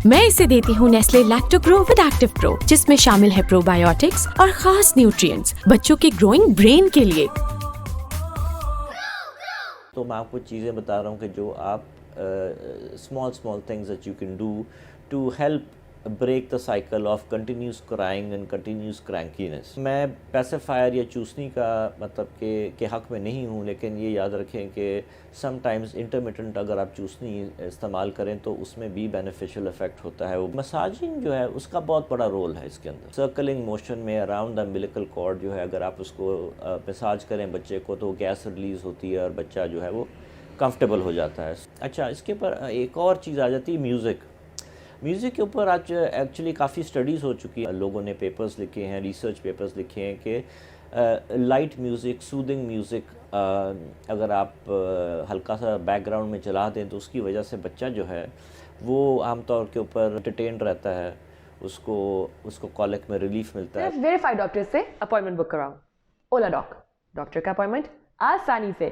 मैं इसे देती हूँ नेस्ले लैक्टोग्रो विद एक्टिव प्रो, जिसमें शामिल है प्रोबायोटिक्स और खास न्यूट्रिएंट्स बच्चों के ग्रोइंग ब्रेन के लिए। तो मैं आपको चीज़ें बता रहा हूँ कि जो आप small things that you can do to help break the cycle of continuous crying and continuous crankiness. मैं पैसिफायर या चूसनी का मतलब के हक़ में नहीं हूँ, लेकिन ये याद रखें कि समटाइम्स इंटरमिटेंट अगर आप चूसनी इस्तेमाल करें तो उसमें भी बेनिफिशियल इफ़ेक्ट होता है। वो मसाजिंग जो है उसका बहुत बड़ा रोल है इसके अंदर। सर्कलिंग मोशन में अराउंड द अम्बिलिकल कॉर्ड जो है, अगर आप उसको मसाज करें बच्चे को तो गैस रिलीज़ होती है और बच्चा जो है वो कंफर्टेबल हो जाता है। अच्छा, इसके ऊपर एक और चीज़ आ जाती है म्यूज़िक के ऊपर आज एक्चुअली काफ़ी स्टडीज़ हो चुकी है। लोगों ने पेपर्स लिखे हैं, रिसर्च पेपर्स लिखे हैं कि लाइट म्यूज़िक, सूदिंग म्यूज़िक अगर आप हल्का सा बैकग्राउंड में चला दें तो उसकी वजह से बच्चा जो है वो आमतौर के ऊपर एंटरटेन रहता है, उसको कॉलिक में रिलीफ मिलता है। वेरीफाइड डॉक्टर से अपॉइंटमेंट बुक कराओ। ओला डॉक, डॉक्टर का अपॉइंटमेंट आसानी से।